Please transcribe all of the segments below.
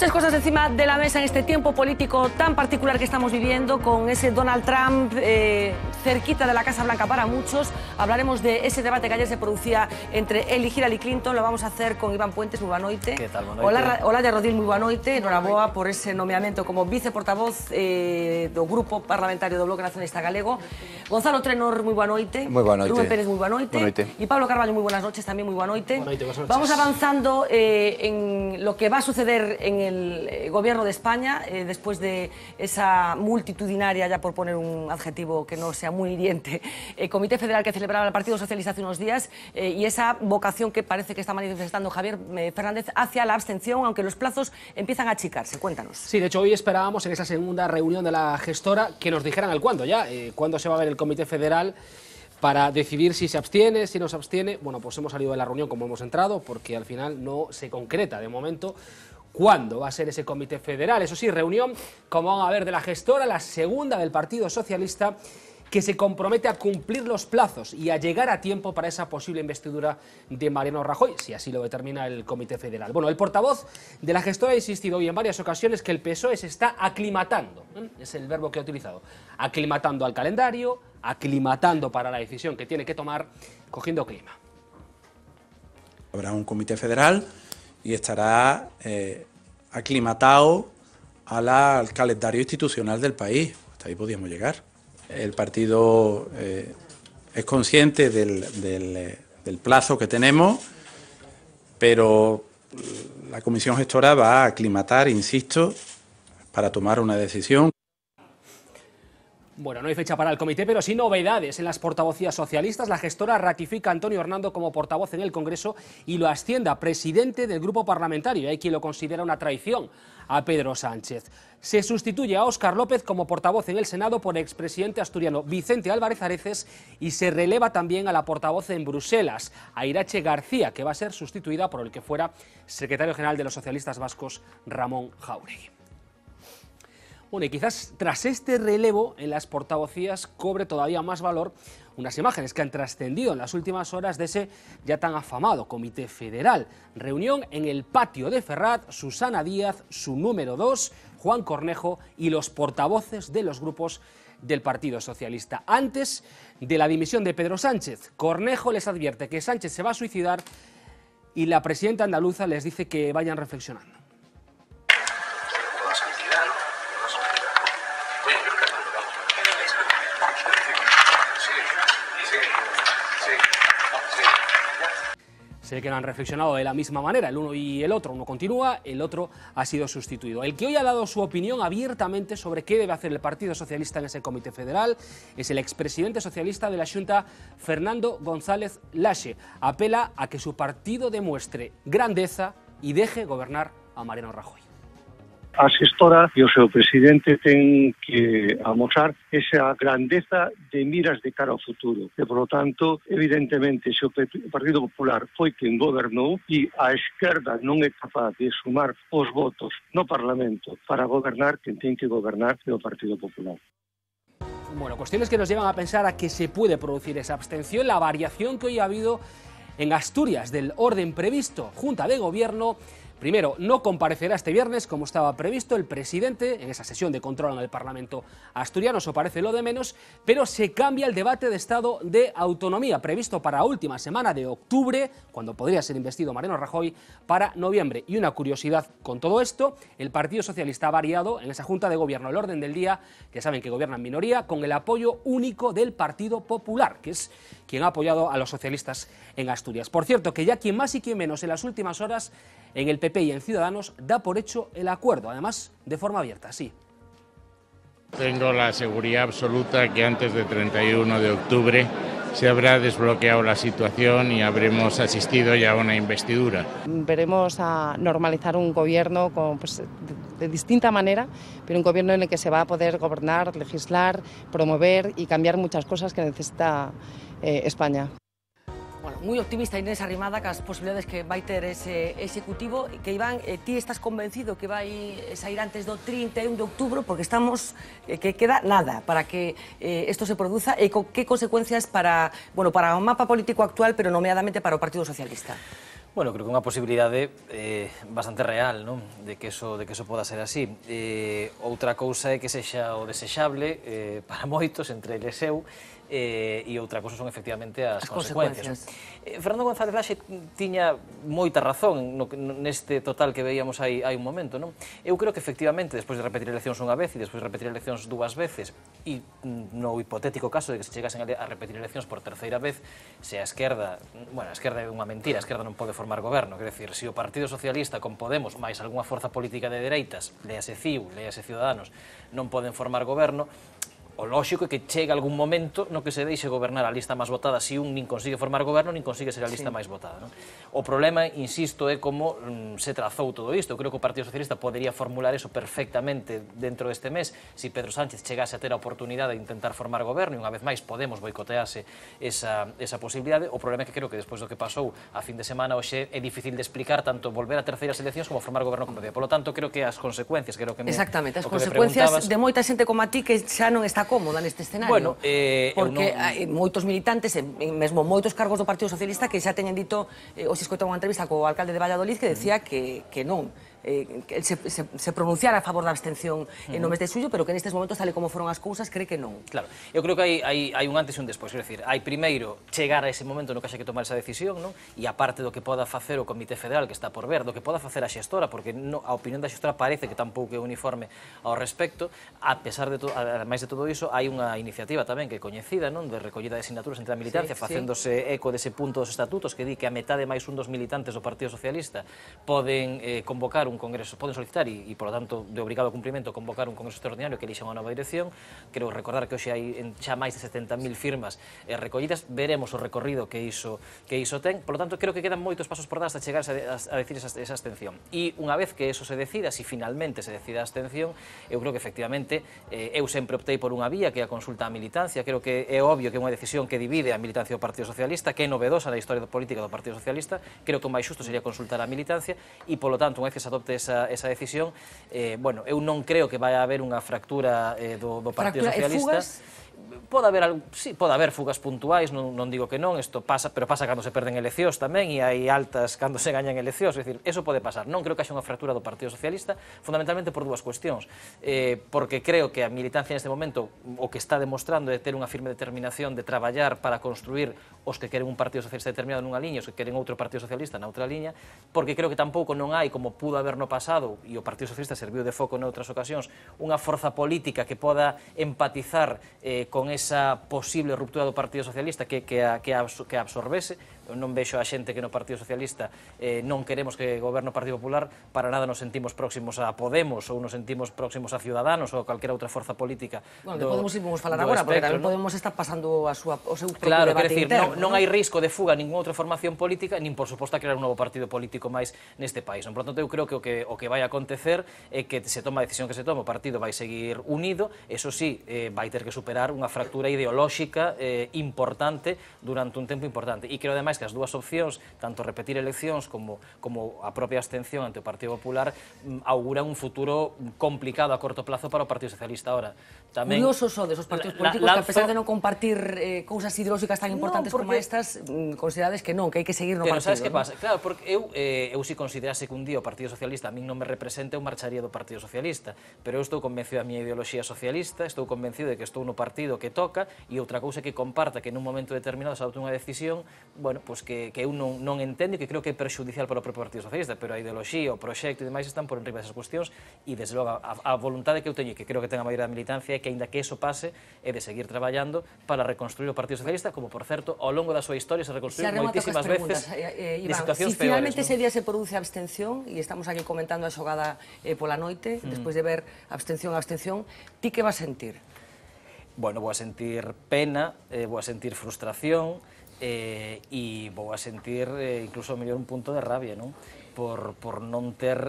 Muchas cosas encima de la mesa en este tiempo político tan particular que estamos viviendo, con ese Donald Trump cerquita de la Casa Blanca para muchos. Hablaremos de ese debate que ayer se producía entre él y Hillary Clinton. Lo vamos a hacer con Iván Puentes, muy boa noite. Que tal, boa noite? Olalla Rodil, muy boa noite. Enhoraboa por ese nomeamento como viceportavoz do Grupo Parlamentario do Bloque Nacionalista Galego. Gonzalo Trenor, muy boa noite. Muy boa noite. Rubén Pérez, muy boa noite. Boa noite. Y Pablo Carballo, muy buenas noches, también muy boa noite. Buenas noches. Vamos avanzando en lo que va a suceder en el gobierno de España después de esa multitudinaria, ya por poner un adjetivo que no sea muy hiriente, Comité Federal que celebraba el Partido Socialista hace unos días y esa vocación que parece que está manifestando Javier Fernández hacia la abstención, aunque los plazos empiezan a achicarse. Cuéntanos. Sí, de hecho hoy esperábamos en esa segunda reunión de la gestora que nos dijeran el cuándo ya, cuándo se va a ver el Comité Federal para decidir si se abstiene, si no se abstiene. Bueno, pues hemos salido de la reunión como hemos entrado, porque al final no se concreta de momento cuándo va a ser ese Comité Federal. Eso sí, reunión, como van a ver, de la gestora, la segunda del Partido Socialista, que se compromete a cumplir los plazos y a llegar a tiempo para esa posible investidura de Mariano Rajoy, si así lo determina el Comité Federal. Bueno, el portavoz de la gestora ha insistido hoy en varias ocasiones que el PSOE se está aclimatando, es el verbo que ha utilizado, aclimatando al calendario, aclimatando para la decisión que tiene que tomar, cogiendo clima. Habrá un Comité Federal y estará aclimatado al calendario institucional del país. Hasta ahí podíamos llegar. El partido es consciente del plazo que tenemos, pero la comisión gestora va a aclimatar, insisto, para tomar una decisión. Bueno, no hay fecha para el comité, pero sí novedades en las portavocías socialistas. La gestora ratifica a Antonio Hernando como portavoz en el Congreso y lo asciende a presidente del grupo parlamentario. Hay quien lo considera una traición a Pedro Sánchez. Se sustituye a Óscar López como portavoz en el Senado por el expresidente asturiano Vicente Álvarez Areces y se releva también a la portavoz en Bruselas, a Irache García, que va a ser sustituida por el que fuera secretario general de los socialistas vascos, Ramón Jáuregui. Bueno, y quizás tras este relevo en las portavocías cobre todavía más valor unas imágenes que han trascendido en las últimas horas de ese ya tan afamado Comité Federal. Reunión en el patio de Ferrat, Susana Díaz, su número 2, Juan Cornejo y los portavoces de los grupos del Partido Socialista. Antes de la dimisión de Pedro Sánchez, Cornejo les advierte que Sánchez se va a suicidar y la presidenta andaluza les dice que vayan reflexionando. Sé que no han reflexionado de la misma manera, el uno y el otro. Uno continúa, el otro ha sido sustituido. El que hoy ha dado su opinión abiertamente sobre qué debe hacer el Partido Socialista en ese Comité Federal es el expresidente socialista de la Xunta, Fernando González Laxe. Apela a que su partido demuestre grandeza y deje gobernar a Mariano Rajoy. A xestora e o seu presidente ten que amosar esa grandeza de miras de cara ao futuro. E, por lo tanto, evidentemente, se o Partido Popular foi quen gobernou e a esquerda non é capaz de sumar os votos no Parlamento para gobernar, quen ten que gobernar é o Partido Popular. Bueno, cuestiones que nos llevan a pensar a que se puede producir esa abstención, la variación que hoy ha habido en Asturias del orden previsto. Junta de Gobierno. Primero, no comparecerá este viernes como estaba previsto el presidente en esa sesión de control en el Parlamento asturiano, eso parece lo de menos, pero se cambia el debate de Estado de Autonomía previsto para la última semana de octubre, cuando podría ser investido Mariano Rajoy, para noviembre. Y una curiosidad con todo esto, el Partido Socialista ha variado en esa Junta de Gobierno el orden del día, ya saben que gobierna en minoría, con el apoyo único del Partido Popular, que es quien ha apoyado a los socialistas en Asturias. Por cierto, que ya quien más y quien menos en las últimas horas en el PP y en Ciudadanos da por hecho el acuerdo, además de forma abierta, sí. Tengo la seguridad absoluta que antes del 31 de octubre se habrá desbloqueado la situación y habremos asistido ya a una investidura. Veremos a normalizar un gobierno de distinta manera, pero un gobierno en el que se va a poder gobernar, legislar, promover y cambiar muchas cosas que necesita España. Bueno, moi optimista Inés Arrimada cas posibilidades que vai ter ese executivo, que Iván, ti estás convencido que vai sair antes do 31 de outubro, porque estamos, que queda nada para que isto se produza, e que consecuencias para, bueno, para o mapa político actual, pero nomeadamente para o Partido Socialista? Bueno, creo que é unha posibilidade bastante real, non? De que eso poda ser así. Outra cousa é que sexa o desexable para moitos, entre eles eu, e outra cousa son efectivamente as consecuencias. Fernando González Laxe tiña moita razón neste total que veíamos hai un momento, non? Eu creo que efectivamente, despois de repetir eleccións unha vez e despois de repetir eleccións dúas veces, e no hipotético caso de que se chegasen a repetir eleccións por terceira vez, se a esquerda, bueno, a esquerda é unha mentira, a esquerda non pode formar goberno, quer decir, se o Partido Socialista con Podemos máis algunha forza política de dereitas, léase CIU, léase Ciudadanos, non poden formar goberno, o lóxico é que chega algún momento no que se deixe gobernar a lista máis votada se un nin consigue formar goberno nin consigue ser a lista máis votada. Non? O problema, insisto, é como se trazou todo isto. Eu creo que o Partido Socialista podería formular eso perfectamente dentro deste mes se Pedro Sánchez chegase a ter a oportunidade de intentar formar goberno e unha vez máis Podemos boicotease esa posibilidade. O problema é que creo que despois do que pasou a fin de semana hoxe é difícil de explicar tanto volver a terceiras eleccións como formar goberno con PP. Por lo tanto, creo que as consecuencias, creo que exactamente, as consecuencias de moita xente como a ti que xa non está cómoda neste escenario. Bueno, porque hai moitos militantes, mesmo moitos cargos do Partido Socialista que xa teñen dito, hoxe escoitaba unha entrevista co alcalde de Valladolid que decía que non, que se pronunciara a favor da abstención no mes de xullo, pero que nestes momentos, tal e como foron as cousas, cree que non. Claro, eu creo que hai un antes e un despois, quer decir, hai primeiro chegar a ese momento no que haxa que tomar esa decisión, non? E aparte do que poda facer o Comité Federal, que está por ver, do que poda facer a xestora, porque a opinión da xestora parece que tampouco é uniforme ao respecto, a pesar de todo, ademais de todo iso, hai unha iniciativa tamén que é coñecida, non? De recollida de asignaturas entre a militancia, facéndose eco dese punto dos estatutos que di que a metade máis un dos militantes do Partido Socialista poden convocar un congreso, poden solicitar e, polo tanto, de obrigado cumprimento, convocar un congreso extraordinario que elixa unha nova dirección. Quero recordar que hoxe hai xa máis de 70.000 firmas recollidas, veremos o recorrido que iso ten, polo tanto, creo que quedan moitos pasos por dar hasta chegar a decir esa abstención. E unha vez que eso se decida, se finalmente se decida a abstención, eu creo que, efectivamente, eu sempre optei por unha vía que é a consulta á militancia. Creo que é obvio que é unha decisión que divide a militancia do Partido Socialista, que é novedosa na historia política do Partido Socialista. Creo que o máis xusto sería consultar á militancia e, polo tanto, unha vez que se adopte esa decisión, bueno, eu non creo que vai haber unha fractura do Partido Socialista. Pode haber fugas puntuais, non digo que non, isto pasa, pero pasa cando se perden eleccións tamén e hai altas cando se gañan eleccións, é dicir, eso pode pasar. Non creo que haxa unha fractura do Partido Socialista, fundamentalmente por dúas cuestións, porque creo que a militancia neste momento o que está demostrando é ter unha firme determinación de traballar para construir os que queren un Partido Socialista determinado nunha liña, os que queren outro Partido Socialista na outra liña, porque creo que tampouco non hai, como pudo haber no pasado, e o Partido Socialista serviu de foco noutras ocasións, unha forza política que poda empatizar con esa posible ruptura do Partido Socialista que absorbese. Eu non vexo a xente que no Partido Socialista non queremos que goberne o Partido Popular, para nada nos sentimos próximos a Podemos ou nos sentimos próximos a Ciudadanos ou a calquera outra forza política. Bueno, de Podemos íbamos falar agora, porque tamén Podemos está pasando o seu propio debate interno. Non hai risco de fuga a ninguna outra formación política, nin por suposto a crear un novo partido político máis neste país. Por tanto, eu creo que o que vai acontecer é que se toma a decisión que se toma, o partido vai seguir unido, eso sí, vai ter que superar unha fractura ideolóxica importante durante un tempo importante. E creo, ademais, que as dúas opcións, tanto repetir eleccións como a propia abstención ante o Partido Popular, auguran un futuro complicado a corto plazo para o Partido Socialista. Ahora, tamén curiosos sodes os partidos políticos que, a pesar de non compartir cousas ideolóxicas tan importantes como estas, considerades que non, que hai que seguir no partido. Pero sabes que pasa? Claro, porque eu si considerase que un día o Partido Socialista a min non me representa, eu marcharía do Partido Socialista, pero eu estou convencido da miña ideoloxía socialista, estou convencido de que estou no partido que toca, e outra cousa que comparta que nun momento determinado se adopte unha decisión, bueno, pois que eu non entendo e que creo que é perxudicial para o propio Partido Socialista, pero a ideoloxía, o proxecto e demais están por enriba desas cuestións, e desde logo a voluntade que eu teño e que creo que ten a maioría da militancia é que, aínda que eso pase, é de seguir traballando para reconstruir o Partido Socialista, como, por certo, ao longo da súa historia se reconstruiu moitísimas veces de situacións peores. Si finalmente ese día se produce abstención, e estamos aquí comentando a xogada pola noite, despois de ver abstención, ti que vas sentir? Bueno, vou a sentir pena, vou a sentir frustración, e vou a sentir incluso mellor un punto de rabia, non? Por non ter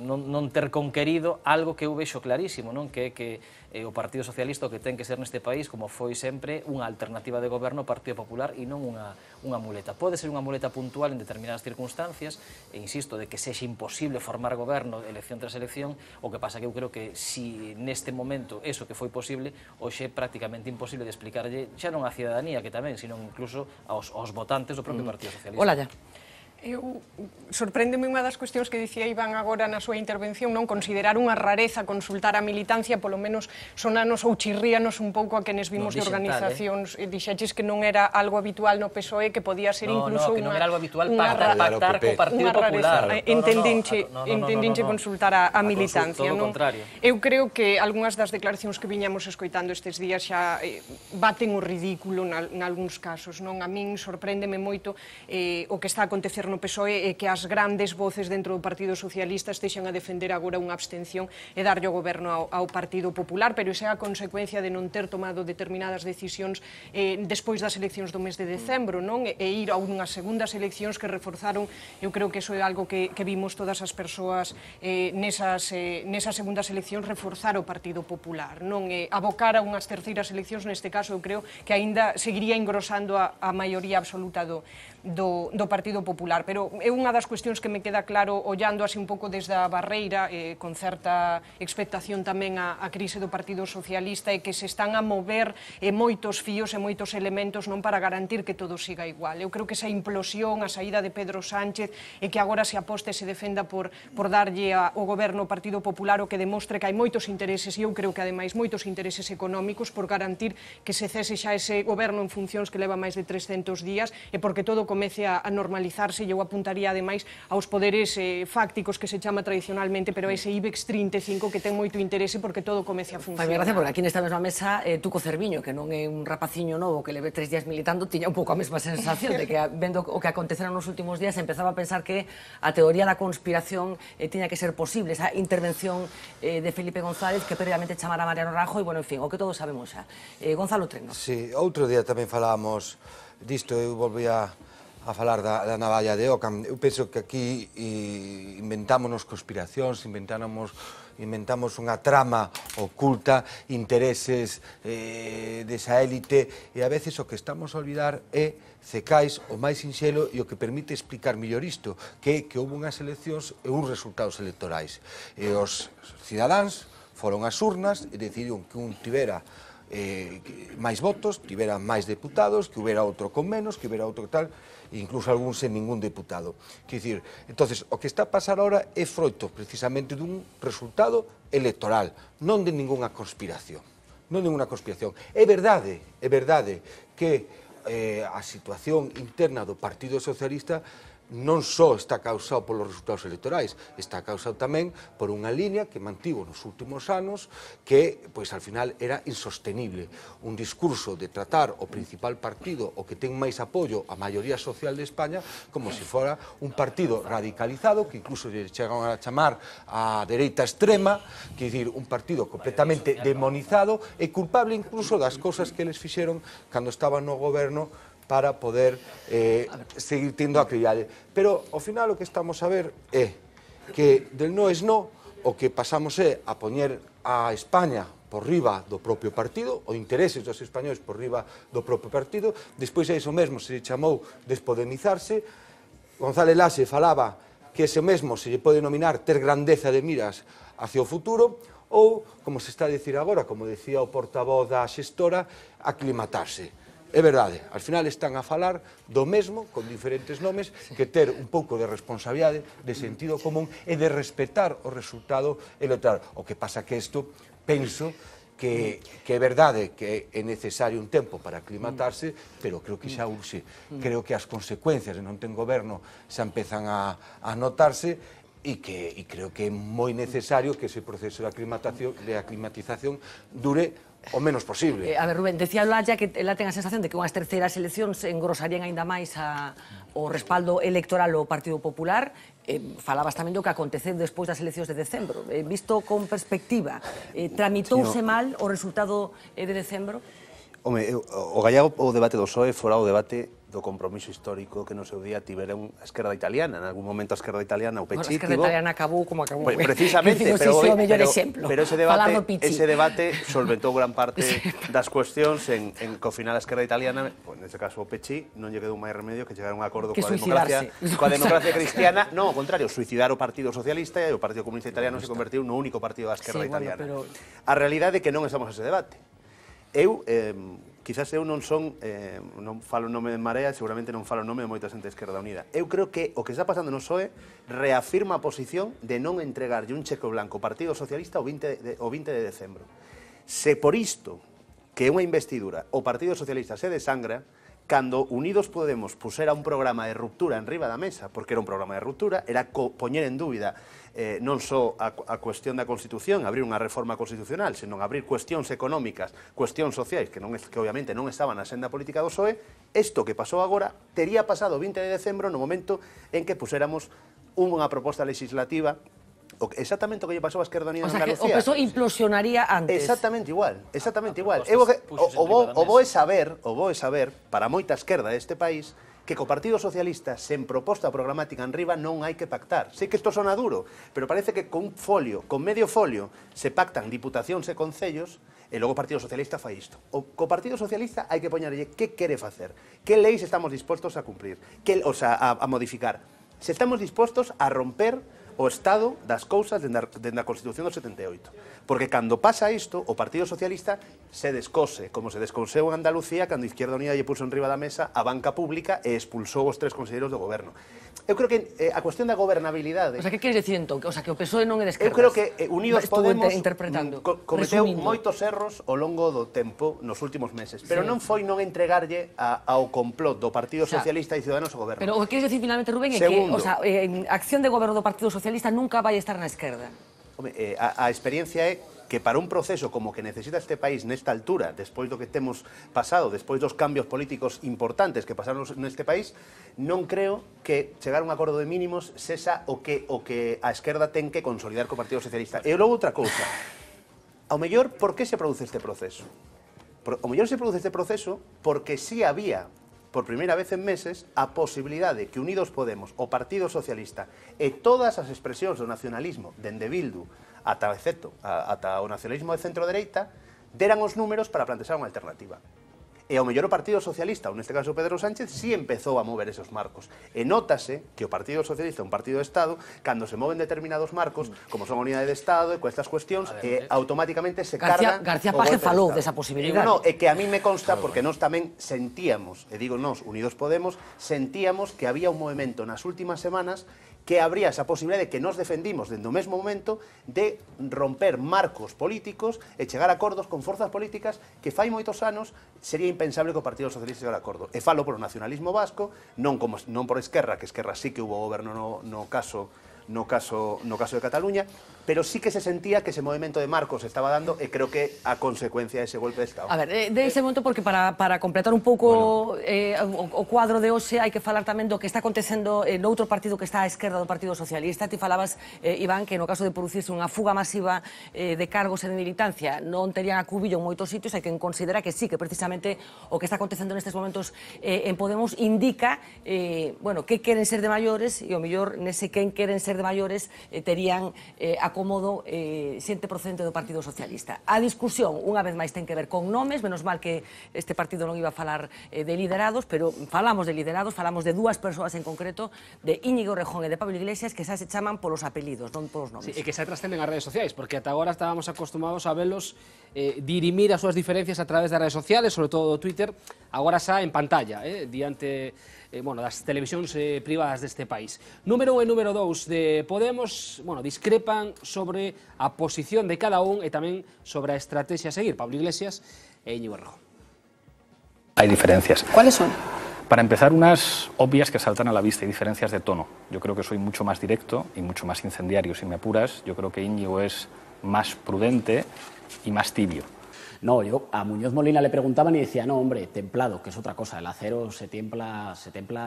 non ter conquerido algo que eu vexo clarísimo, non? Que é que o Partido Socialista o que ten que ser neste país, como foi sempre, unha alternativa de goberno ao Partido Popular e non unha muleta. Pode ser unha muleta puntual en determinadas circunstancias, e insisto, de que sexa imposible formar goberno elección tras elección, o que pasa que eu creo que si neste momento eso que foi posible, hoxe é prácticamente imposible de explicarlle xa non á cidadanía, que tamén, sino incluso aos votantes do propio Partido Socialista. Hola, ya. Sorpréndeme unha das cuestións que dicía Iván agora na súa intervención, non considerar unha rareza consultar a militancia, polo menos sonanos ou chirríanos un pouco a quenes vimos de organizacións, dixeches que non era algo habitual no PSOE, que podía ser incluso que non era algo habitual pactar co Partido Popular. Entendinche consultar a militancia. Todo o contrario. Eu creo que algunhas das declaracións que viñamos escoitando estes días xa baten o ridículo nalgúns casos, non? A min sorpréndeme moito o que está a acontecer no PSOE é que as grandes voces dentro do Partido Socialista estexan a defender agora unha abstención e darlle o goberno ao Partido Popular, pero iso é a consecuencia de non ter tomado determinadas decisións despois das eleccións do mes de decembro, non? E ir a unhas segundas eleccións que reforzaron, eu creo que iso é algo que vimos todas as persoas nesas segundas eleccións, reforzar o Partido Popular, non? Abocar a unhas terceiras eleccións, neste caso, eu creo que aínda seguiría engrosando a maioría absoluta do Partido Popular, pero é unha das cuestións que me queda claro ollando así un pouco desde a barreira, con certa expectación tamén a crise do Partido Socialista, e que se están a mover moitos fíos e moitos elementos non para garantir que todo siga igual. Eu creo que esa implosión, a saída de Pedro Sánchez, e que agora se aposte e se defenda por darlle ao goberno ao Partido Popular, o que demostre que hai moitos intereses, e eu creo que ademais moitos intereses económicos por garantir que se cese xa ese goberno en funcións que leva máis de 300 días, e porque todo comece a normalizarse. Eu apuntaría ademais aos poderes fácticos que se chama tradicionalmente, pero a ese IBEX 35 que ten moito interese porque todo comece a funcionar. Fai gracia porque aquí nesta mesma mesa Tuco Cerviño, que non é un rapaciño novo que leve 3 días militando, tiña un pouco a mesma sensación de que vendo o que acontecera nos últimos días empezaba a pensar que a teoría da conspiración tiña que ser posible, esa intervención de Felipe González que previamente chamara a Mariano Rajoy, bueno, en fin, o que todos sabemos xa. Gonzalo Treno. Sí, outro día tamén falábamos disto, eu volví a falar da navalla de Ockham. Eu penso que aquí inventámonos conspiracións, inventamos unha trama oculta, intereses desa élite, e a veces o que estamos a olvidar é cecais o máis sinxelo e o que permite explicar mellor isto, que houve unhas eleccións e uns resultados electorais. E os cidadáns foron ás urnas e decidiron que un tivera máis votos, tivera máis deputados, que houbera outro con menos, que houbera outro tal, incluso algún sen ningún deputado. Quer dicir, entonces, o que está a pasar ahora é froito precisamente dun resultado electoral, non de ninguna conspiración. Non de ninguna conspiración. É verdade que a situación interna do Partido Socialista non só está causado polos resultados electorais, está causado tamén por unha línea que mantivo nos últimos anos que, pois, al final era insostenible. Un discurso de tratar o principal partido, o que ten máis apoio a maioría social de España, como se fora un partido radicalizado, que incluso lle chegan a chamar a dereita extrema, que dicir, un partido completamente demonizado e culpable incluso das cousas que eles fixeron cando estaban no goberno para poder seguir tendo a credibilidade. Pero, ao final, o que estamos a ver é que del no es no, o que pasamos é a poñer a España por riba do propio partido, o intereses dos españoles por riba do propio partido, despois a iso mesmo se chamou despodemizarse. González Laxe falaba que ese mesmo se lle pode denominar ter grandeza de miras hacia o futuro, ou, como se está a dicir agora, como decía o portavoz da xestora, aclimatarse. É verdade, al final están a falar do mesmo, con diferentes nomes, que ter un pouco de responsabilidade, de sentido común e de respetar o resultado electoral. O que pasa que isto, penso, que é verdade que é necesario un tempo para aclimatarse, pero creo que xa urxe. Creo que as consecuencias de non ter goberno xa empezan a notarse, e creo que é moi necesario que ese proceso de aclimatización dure o menos posible. A ver, Rubén, decía Olalla que ela ten a sensación de que unhas terceiras eleccións engrosarían aínda máis o respaldo electoral ao Partido Popular. Falabas tamén do que aconteceu despois das eleccións de decembro. Visto con perspectiva, tramitouse mal o resultado de decembro? Home, o gallego o debate do PSOE fora o debate do compromiso histórico que no seu día tiveron a esquerda italiana. En algún momento a esquerda italiana, o Pechí... A esquerda italiana acabou como acabou. Precisamente, pero ese debate solventou gran parte das cuestións en que ao final a esquerda italiana, neste caso o Pechí, non lle quedou máis remedio que chegar a un acordo coa democracia cristiana. Non, ao contrario, suicidar o Partido Socialista e o Partido Comunista Italiano se convertiu no único partido da esquerda italiana. A realidade é que non estamos a ese debate. Eu quizás eu non son, non falo o nome de Marea, seguramente non falo o nome de moita xente de Esquerda Unida. Eu creo que o que está pasando no PSOE reafirma a posición de non entregarlle un cheque blanco ao Partido Socialista o 20 de decembro. Se por isto, que é unha investidura, o Partido Socialista se desangra, cando Unidos Podemos pusera un programa de ruptura en riba da mesa, porque era un programa de ruptura, era poñer en dúbida non só a cuestión da Constitución, abrir unha reforma constitucional, senón abrir cuestións económicas, cuestións sociais, que obviamente non estaban na senda política do PSOE, isto que pasou agora tería pasado o 20 de decembro no momento en que puséramos unha proposta legislativa exactamente o que lle pasou a Esquerda Unida en Andalucía. O PSOE implosionaría antes. Exactamente igual, exactamente igual. O bo é saber, para moita esquerda deste país, que co Partido Socialista, sen proposta programática en riba, non hai que pactar. Sei que isto sona duro, pero parece que con medio folio, se pactan diputacións e concellos, e logo o Partido Socialista fai isto. Co Partido Socialista hai que poñerlle que quere facer, que leis estamos dispostos a cumprir, a modificar. Se estamos dispostos a romper o estado das cousas dende a Constitución do 78. Porque cando pasa isto, o Partido Socialista se descose, como se descoseu en Andalucía, cando Izquierda Unida lle puso en riba da mesa a banca pública e expulsou os 3 conselleiros do goberno. Eu creo que a cuestión da gobernabilidade... O sea, que queres dicir entón? O sea, que o PSOE non é de esquerdas? Eu creo que Unidos Podemos cometeu resumindo moitos erros ao longo do tempo nos últimos meses, pero non foi non entregarlle ao complot do Partido Socialista e Ciudadanos ao goberno. Pero o que queres dicir finalmente, Rubén, é que a acción de goberno do Partido Socialista nunca vai estar na esquerda. A experiencia é que para un proceso como que necesita este país nesta altura, despois do que temos pasado, despois dos cambios políticos importantes que pasaron neste país, non creo que chegar a un acordo de mínimos sexa o que a esquerda ten que consolidar co Partido Socialista. E logo outra cousa, ao mellor, por que se produce este proceso? Ao mellor se produce este proceso porque si había, por primeira vez en meses, a posibilidade que Unidos Podemos, o Partido Socialista e todas as expresións do nacionalismo, dende Bildu ata o nacionalismo de centro-dereita, deran os números para plantexar unha alternativa. E ao mellor o Partido Socialista, ou neste caso Pedro Sánchez, sí empezou a mover esos marcos. E nótase que o Partido Socialista é un partido de Estado, cando se moven determinados marcos, como son a unidade de Estado e con estas cuestións, automáticamente se cargan... García Paje falou desa posibilidade. É que a mí me consta, porque nós tamén sentíamos, e digo nós, Unidos Podemos, sentíamos que había un movimento nas últimas semanas que habría esa posibilidade que nos defendimos dende o mesmo momento de romper marcos políticos e chegar a acordos con forzas políticas que fai moitos anos sería impensable que o Partido Socialista chegara a acordo. E falo por o nacionalismo vasco, non por Esquerra, que Esquerra sí que hubo goberno no caso de Cataluña, pero sí que se sentía que ese movimento de marcos se estaba dando e creo que a consecuencia de ese golpe de Estado. A ver, de ese momento, porque para completar un pouco o cuadro de hoxe, hai que falar tamén do que está acontecendo noutro partido que está á esquerda do Partido Socialista. Ti falabas, Iván, que no caso de producirse unha fuga masiva de cargos e de militancia non terían acubillo en moitos sitios, hai que considera que sí, que precisamente o que está acontecendo nestes momentos en Podemos indica que queren ser de maiores e o mellor nese quen queren ser de maiores terían acomodo xente procedente do Partido Socialista. A discusión, unha vez máis, ten que ver con nomes, menos mal que este partido non iba a falar de liderados, pero falamos de liderados, falamos de dúas persoas en concreto, de Íñigo Errejón e de Pablo Iglesias, que xa se chaman polos apelidos, non polos nomes. E que xa trascenden as redes sociais, porque ata agora estábamos acostumados a velos dirimir as súas diferencias a través das redes sociales, sobre todo do Twitter, agora xa en pantalla, diante das televisións privadas deste país. Número 1 e número 2 de Podemos, discrepan sobre a posición de cada un e tamén sobre a estrategia a seguir, Pablo Iglesias e Íñigo Errejón. Hay diferencias. ¿Cuáles son? Para empezar, unas obvias que saltan a la vista y diferencias de tono. Yo creo que soy mucho más directo y mucho más incendiario, si me apuras. Yo creo que Íñigo es más prudente y más tibio. No, yo a Muñoz Molina le preguntaban y decía, no, hombre, templado, que es otra cosa, el acero se templa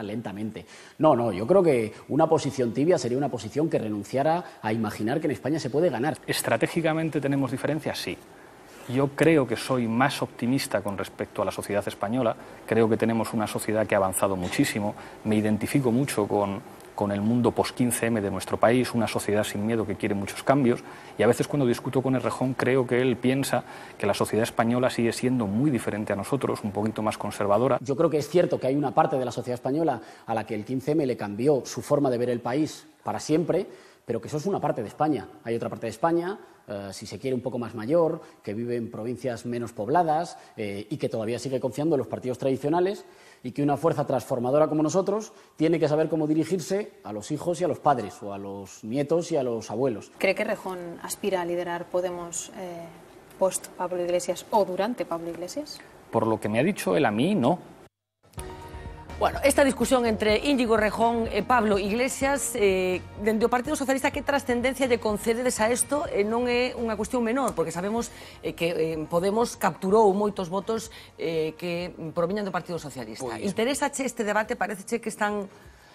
lentamente. No, yo creo que una posición tibia sería una posición que renunciara a imaginar que en España se puede ganar. ¿Estratégicamente tenemos diferencias? Sí. Yo creo que soy más optimista con respecto a la sociedad española. Creo que tenemos una sociedad que ha avanzado muchísimo. Me identifico mucho con el mundo post-15M de nuestro país, una sociedad sin miedo que quiere muchos cambios, y a veces cuando discuto con Errejón creo que él piensa que la sociedad española sigue siendo muy diferente a nosotros, un poquito más conservadora. Yo creo que es cierto que hay una parte de la sociedad española a la que el 15M le cambió su forma de ver el país para siempre, pero que eso es una parte de España. Hay otra parte de España, si se quiere un poco más mayor, que vive en provincias menos pobladas y que todavía sigue confiando en los partidos tradicionales, y que una fuerza transformadora como nosotros tiene que saber cómo dirigirse a los hijos y a los padres, o a los nietos y a los abuelos. ¿Cree que Rejón aspira a liderar Podemos post Pablo Iglesias o durante Pablo Iglesias? Por lo que me ha dicho él a mí, no. Bueno, esta discusión entre Íñigo Rejón e Pablo Iglesias dende o Partido Socialista, que trascendencia lle concededes a isto? Non é unha cuestión menor, porque sabemos que Podemos capturou moitos votos que proviñan do Partido Socialista. Interésache este debate? Pareceche que están...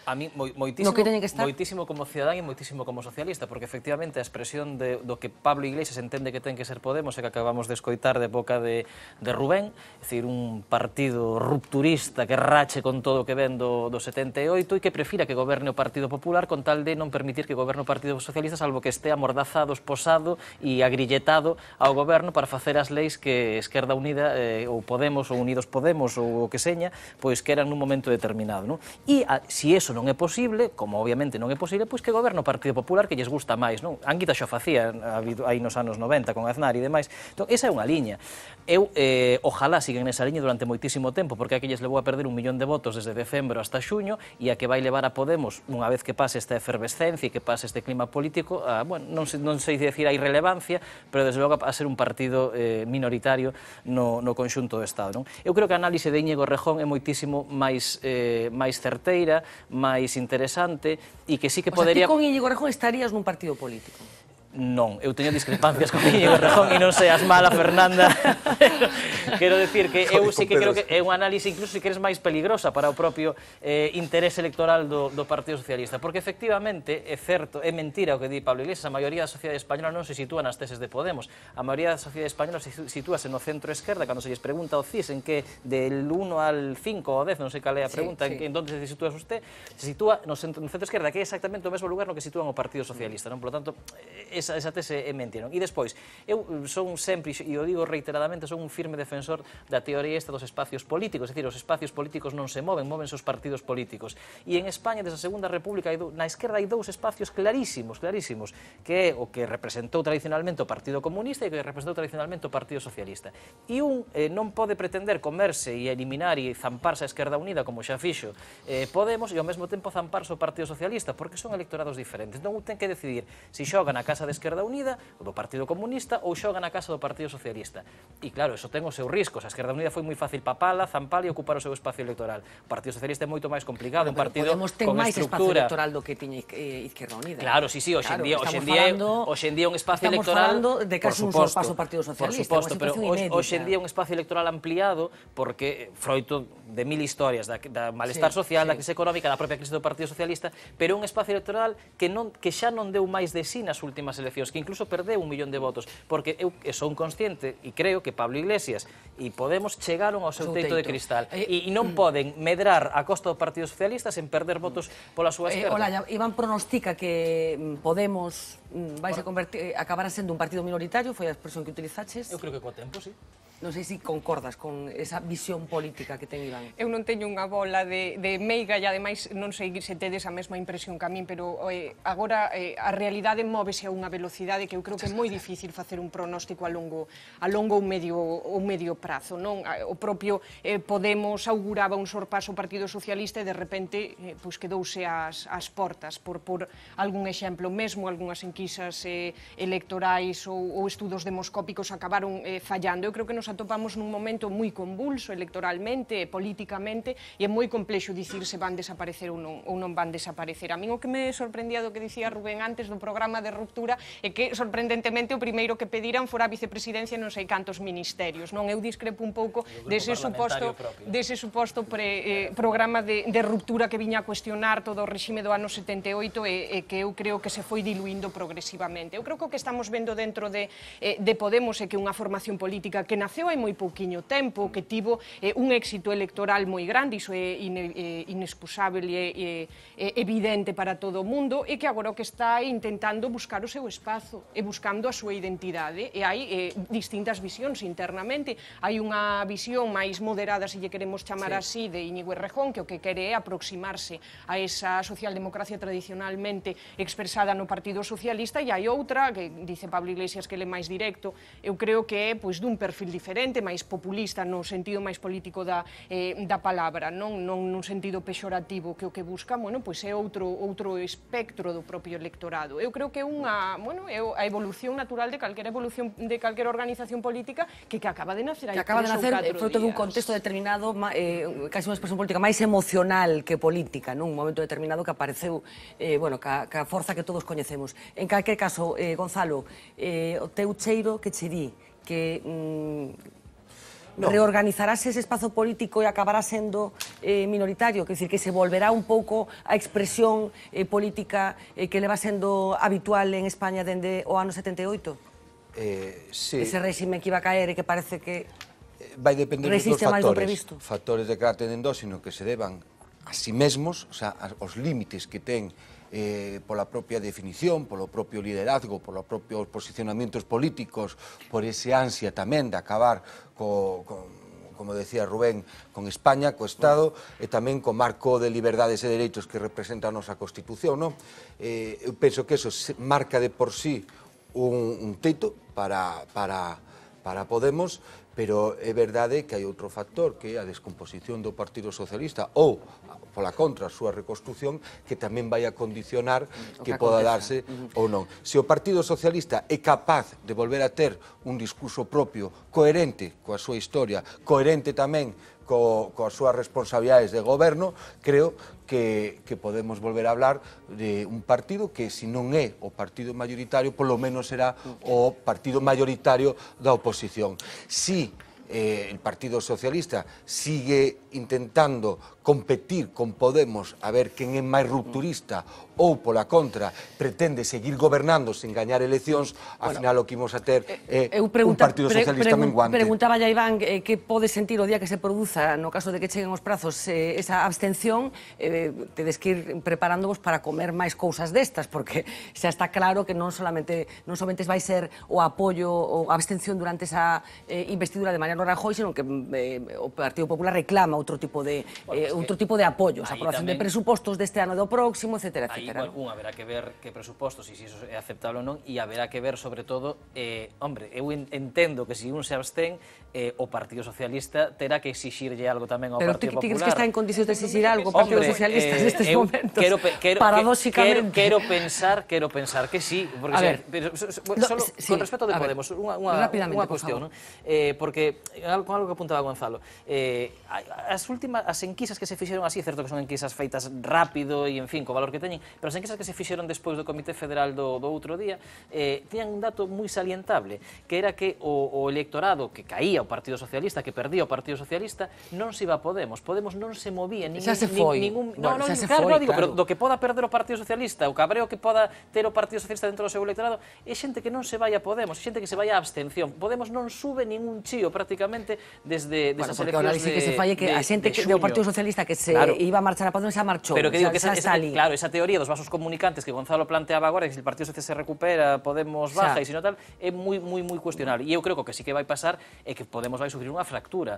A mí moitísimo como cidadán e moitísimo como socialista, porque efectivamente a expresión do que Pablo Iglesias entende que ten que ser Podemos e que acabamos de escoitar de boca de Rubén, é dicir, un partido rupturista que rache con todo o que ven do 78 e que prefira que goberne o Partido Popular con tal de non permitir que goberne o Partido Socialista, salvo que este amordazado, esposado e agrilletado ao goberno para facer as leis que Esquerda Unida ou Podemos ou Unidos Podemos ou o que seña, pois que eran nun momento determinado, non? E se iso non é posible, como obviamente non é posible, pois que goberno o Partido Popular que lles gusta máis, non? Anguita xa facía aí nos anos 90 con Aznar e demais. Entón, esa é unha liña. Eu, ojalá siguen nesa liña durante moitísimo tempo, porque a que lles levou a perder 1 millón de votos desde decembro hasta xuño, e a que vai levar a Podemos, unha vez que pase esta efervescencia e que pase este clima político, bueno, non sei dicir a irrelevancia, pero desde logo a ser un partido minoritario no conxunto do Estado, non? Eu creo que a análise de Íñigo Rejón é moitísimo máis certeira, máis interesante, e que sí que podería... O sea, ti con Íñigo Rejón estarías nun partido político? Non, eu teño discrepancias con Íñigo Rejón e non seas mala, Fernanda. Quero decir que eu sí que creo que é unha análise incluso se queres máis peligrosa para o propio interés electoral do Partido Socialista, porque efectivamente é certo, é mentira o que di Pablo Iglesias, a maioría da sociedade española non se sitúa nas teses de Podemos, a maioría da sociedade española se sitúase no centro-esquerda, cando se lles pregunta ao CIS en que del 1 al 5 ou 10, non sei cal é a pregunta, en donde se sitúa usted, se sitúa no centro-esquerda, que é exactamente o mesmo lugar no que sitúan o Partido Socialista, non? Por lo tanto, esa tese é mentira, non? E despois, eu son sempre, e o digo reiteradamente, son un firme defensor da teoría esta dos espacios políticos, é dicir, os espacios políticos non se moven, móvense os partidos políticos. E en España, desde a Segunda República, na esquerda hai dous espacios clarísimos, que é o que representou tradicionalmente o Partido Comunista e o que representou tradicionalmente o Partido Socialista. E un non pode pretender comerse e eliminar e zamparse a Esquerda Unida, como xa fixo Podemos, e ao mesmo tempo zamparse o Partido Socialista, porque son electorados diferentes. Non ten que decidir se xoga na casa de Esquerda Unida, o do Partido Comunista, ou xoga na casa do Partido Socialista. E claro, eso ten os seus riscos. A Esquerda Unida foi moi fácil papala, zampala e ocupar o seu espacio electoral. O Partido Socialista é moito máis complicado, un partido con estructura. Podemos ten máis espacio electoral do que tiña Izquierda Unida. Claro, sí, hoxe en día un espacio electoral... Estamos falando de casi un sorpaso ao Partido Socialista. Por suposto, pero hoxe en día un espacio electoral ampliado, porque froito de mil historias, da malestar social, da crise económica, da propia crise do Partido Socialista, pero un espacio electoral que xa non deu máis de sí nas últimas eleccións, que incluso perdeu 1 millón de votos, porque eu son consciente e creo que Pablo Iglesias e Podemos chegaron ao seu teito de cristal e non poden medrar a costa do Partido Socialista sen perder votos pola súa esquerda. Olaya, Iván pronostica que Podemos acabará sendo un partido minoritario, foi a expresión que utilizaches. Eu creo que co tempo, sí. Non sei se concordas con esa visión política que ten Iván. Eu non teño unha bola de meiga e ademais non sei se tedes a mesma impresión que a min, pero agora a realidade móvese a unha velocidade que eu creo que é moi difícil facer un pronóstico a longo ou medio prazo, non? O propio Podemos auguraba un sorpaso ao Partido Socialista e de repente quedouse ás portas por algún exemplo, mesmo algunhas enquisas electorais ou estudos demoscópicos acabaron fallando. Eu creo que nos atopamos nun momento moi convulso electoralmente e políticamente e é moi complexo dicir se van desaparecer ou non van desaparecer. A min o que me sorprendía do que dicía Rubén antes do programa de ruptura é que, sorprendentemente, o primeiro que pediran fora a vicepresidencia non sei cantos ministerios. Non, eu discrepo un pouco dese suposto programa de ruptura que viña a cuestionar todo o regime do ano 78 e que eu creo que se foi diluindo progresivamente. Eu creo que o que estamos vendo dentro de Podemos é que unha formación política que nace naceu hai moi pouquiño tempo, que tivo un éxito electoral moi grande, iso é inexcusable e evidente para todo o mundo, e que agora o que está intentando buscar o seu espazo e buscando a súa identidade, e hai distintas visións internamente. Hai unha visión máis moderada, se lle queremos chamar así, de Íñigo Errejón, que o que quere é aproximarse a esa socialdemocracia tradicionalmente expresada no Partido Socialista, e hai outra, que dice Pablo Iglesias que ele é máis directo, eu creo que é dun perfil diferente, máis populista no sentido máis político da palabra, non nun sentido pexorativo, que o que busca, pois é outro espectro do propio electorado. Eu creo que é a evolución natural de calquera evolución de calquera organización política que acaba de nacer hai 3 ou 4 días. Fruto dun contexto determinado, casi unha expresión política máis emocional que política, nun momento determinado que apareceu, ca forza que todos coñecemos. En calquer caso, Gonzalo, o teu cheiro que che di que reorganizarás ese espazo político e acabará sendo minoritario, que decir, que se volverá un pouco a expresión política que leva sendo habitual en España dende o ano 78? Sí. Ese réxime que iba a caer e que parece que vai depender dos factores de carácter endóxeno que se deban a sí mesmos, o sea, os límites que ten pola propia definición, polo propio liderazgo, polos propios posicionamientos políticos, por ese ansia tamén de acabar como decía Rubén, con España, co Estado, e tamén co marco de liberdades e dereitos que representa a nosa Constitución. Eu penso que eso marca de por sí un teito para Podemos, pero é verdade que hai outro factor, que é a descomposición do Partido Socialista ou, pola contra, a súa reconstrución, que tamén vai a condicionar que poda darse ou non. Se o Partido Socialista é capaz de volver a ter un discurso propio coherente coa súa historia, coherente tamén coas súas responsabilidades de goberno, creo que podemos volver a hablar de un partido que, se non é o partido mayoritario, polo menos será o partido mayoritario da oposición. Si el Partido Socialista sigue intentando competir con Podemos a ver quen é máis rupturista ou, pola contra, pretende seguir gobernando sen gañar eleccións, ao final o que imos a ter é un Partido Socialista menguante. Preguntaba ya Iván que pode sentir o día que se produza, no caso de que cheguen os prazos, esa abstención, tedes que ir preparándovos para comer máis cousas destas, porque xa está claro que non solamente vai ser o apoio ou a abstención durante esa investidura de Mariano Rajoy, sino que o Partido Popular reclama outro tipo de apoios, a aprobación de presupostos deste ano e do próximo, etcétera, etcétera. Haberá que ver que presupostos e se iso é aceptable ou non, e haberá que ver, sobre todo, eu entendo que se un se abstén, o Partido Socialista terá que exixirlle algo tamén ao Partido Popular. Pero ti crees que está en condicións de exixir algo ao Partido Socialista nestes momentos? Paradóxicamente. Quero pensar que sí, porque con respecto de Podemos, unha cuestión, porque con algo que apuntaba Gonzalo, as enquisas que se fixeron así, é certo que son enquisas feitas rápido e, en fin, co valor que teñen, pero as enquisas que se fixeron despois do Comité Federal do outro día tiñan un dato moi salientable, que era que o electorado que caía o Partido Socialista, que perdía o Partido Socialista, non se iba a Podemos non se movía ningún... Claro, digo, pero do que poda perder o Partido Socialista, o cabreo que poda ter o Partido Socialista dentro do seu electorado, é xente que non se vai a Podemos, é xente que se vai a abstención. Podemos non sube ningún chío prácticamente desde esas eleccións de que se falle que a xente do Partido Socialista que se iba a marchar a Podemos xa marchou. Pero que digo que claro, esa teoría dos vasos comunicantes que Gonzalo planteaba agora, que se o Partido Socialista se recupera, Podemos baja, e se non tal, é moi cuestionable. E eu creo que o que sí que vai pasar é que Podemos vai sufrir unha fractura,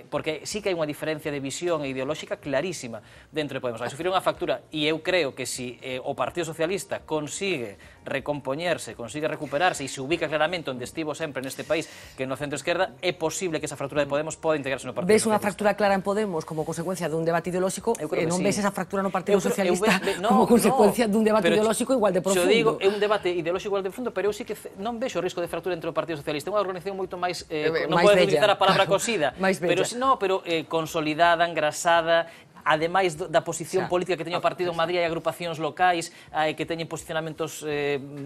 porque sí que hai unha diferencia de visión e ideolóxica clarísima dentro de Podemos. Vai sufrir unha fractura, e eu creo que se o Partido Socialista consigue recompoñerse, consigue recuperarse e se ubica claramente onde estivo sempre neste país, que no centro-esquerda, é posible que esa fractura de Podemos poda integrarse no Partido Socialista. Ves unha fractura clara en Podemos como consecuencia dun debate ideolóxico, e non ves esa fractura no Partido Socialista como consecuencia dun debate ideolóxico igual de profundo. Xo digo, é un debate ideolóxico igual de profundo, pero eu sí que non vexo o risco de fractura entre o Partido Socialista. É unha organización moito máis, non podes utilizar a palabra cosida, pero consolidada, engrasada, ademais da posición política que teña o partido en Madrid, hai agrupacións locais que teñen posicionamentos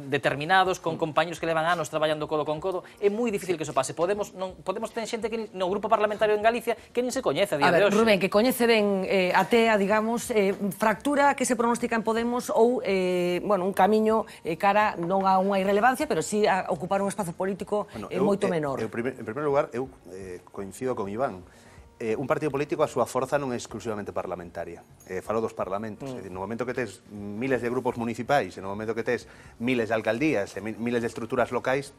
determinados, con compañeros que levan anos traballando codo con codo, é moi difícil que iso pase. Podemos ten xente que no grupo parlamentario en Galicia que nin se coñece a día de hoxe. Rubén, que coñece ben a TEA, digamos, fractura que se pronostica en Podemos ou, un camiño cara non a unha irrelevancia, pero sí a ocupar un espazo político moito menor. En primeiro lugar, eu coincido con Iván. Un partido político, a súa forza non é exclusivamente parlamentaria. Falo dos parlamentos. No momento que tes miles de grupos municipais, no momento que tes miles de alcaldías e miles de estruturas locais,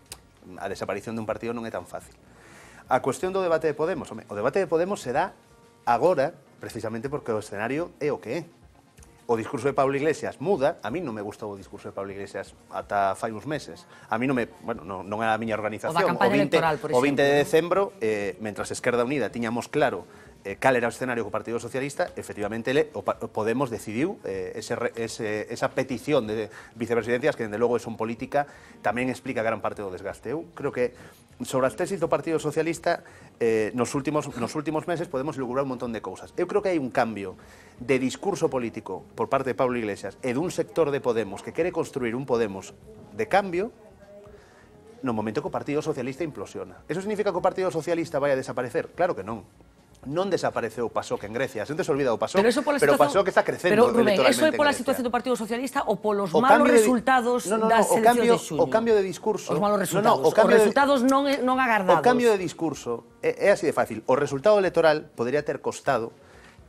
a desaparición de un partido non é tan fácil. A cuestión do debate de Podemos, o debate de Podemos se dá agora, precisamente porque o escenario é o que é. O discurso de Pablo Iglesias muda, a mí non me gustou o discurso de Pablo Iglesias ata fai uns meses. A mí non era a miña organización. O da campaña electoral, por exemplo. O 20 de decembro, mentras Esquerda Unida tiñamos claro cal era o escenario co Partido Socialista, efectivamente Podemos decidiu esa petición de vicepresidencias que, dende logo, son política, tamén explica gran parte do desgaste. Eu creo que sobre as tesis do Partido Socialista nos últimos meses podemos lograr un montón de cousas. Eu creo que hai un cambio de discurso político por parte de Pablo Iglesias e dun sector de Podemos que quere construir un Podemos de cambio no momento que o Partido Socialista implosiona. Eso significa que o Partido Socialista vai a desaparecer? Claro que non. Non desapareceu o PASOK en Grecia, a xente se olvida do PASOK, pero o PASOK está crecendo electoralmente en Grecia. Pero, Rubén, eso é pola situación do Partido Socialista ou polos malos resultados das eleccións de xuño? O cambio de discurso... Os malos resultados, os resultados non agardados. O cambio de discurso é así de fácil. O resultado electoral podría ter costado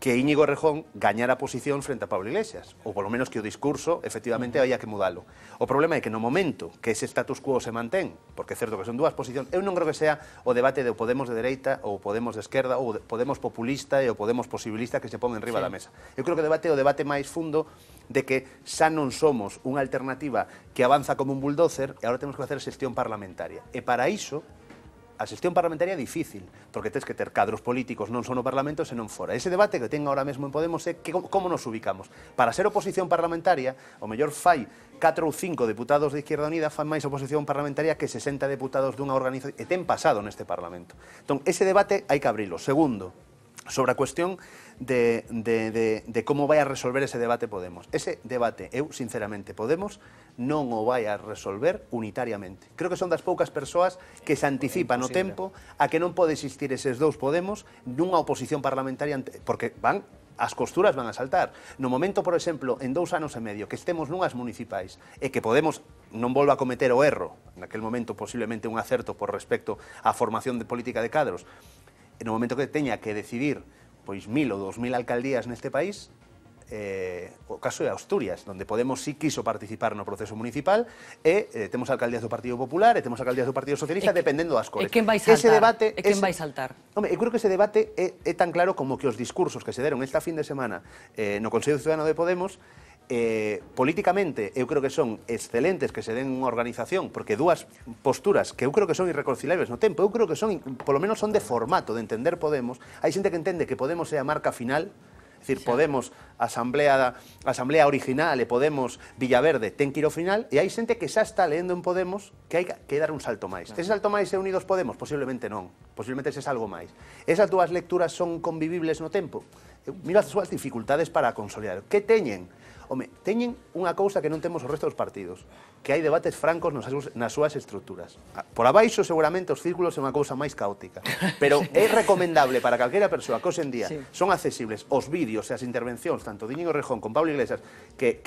que Íñigo Errejón gañara posición frente a Pablo Iglesias, ou polo menos que o discurso, efectivamente, había que mudalo. O problema é que no momento que ese status quo se mantén, porque é certo que son dúas posicións, eu non creo que sea o debate do Podemos de dereita, ou Podemos de esquerda, ou Podemos populista e o Podemos posibilista que se pon en riba da mesa. Eu creo que o debate máis fundo de que xa non somos unha alternativa que avanza como un bulldozer e agora temos que facer xestión parlamentaria. E para iso, a xestión parlamentaria é difícil, porque tens que ter cadros políticos non só no Parlamento, senón fora. Ese debate que ten ahora mesmo en Podemos é como nos ubicamos. Para ser oposición parlamentaria, o mellor fai 4 ou 5 deputados de Izquierda Unida fan máis oposición parlamentaria que 60 deputados dunha organización, e ten pasado neste Parlamento. Entón, ese debate hai que abrilo. Segundo, sobre a cuestión de como vai a resolver ese debate Podemos. Ese debate, eu, sinceramente, Podemos non o vai a resolver unitariamente. Creo que son das poucas persoas que se anticipan no tempo a que non pode existir eses dous Podemos nunha oposición parlamentaria, porque as costuras van a saltar. No momento, por exemplo, en 2 anos e medio, que estemos nunhas municipais e que Podemos non volva a cometer o erro, naquel momento posiblemente un acerto por respecto á formación de política de cadros, no momento que teña que decidir pois 1000 ou 2000 alcaldías neste país, o caso de Asturias, donde Podemos sí quiso participar no proceso municipal e temos alcaldías do Partido Popular e temos alcaldías do Partido Socialista dependendo das cores. E quen vai saltar? Eu creo que ese debate é tan claro como que os discursos que se deron esta fin de semana no Consello Ciudadano de Podemos políticamente eu creo que son excelentes que se den unha organización, porque dúas posturas que eu creo que son irreconciliables no tempo, eu creo que son, polo menos son de formato, de entender Podemos. Hai xente que entende que Podemos é a marca final, é dicir, Podemos, Asamblea original e Podemos Villaverde ten que ir ao final, e hai xente que xa está leendo en Podemos que hai que dar un salto máis. Ese salto máis é Unidos Podemos? Posiblemente non. Posiblemente ese é algo máis. Esas dúas lecturas son convivibles no tempo? Mira as súas dificultades para consolidar. Que teñen? Home, teñen unha cousa que non temos o resto dos partidos, que hai debates francos nas súas estruturas. Por abaixo, seguramente, os círculos é unha cousa máis caótica, pero é recomendable para calquera persoa que hoxe en día son accesibles os vídeos e as intervencións, tanto de Íñigo Errejón con Pablo Iglesias, que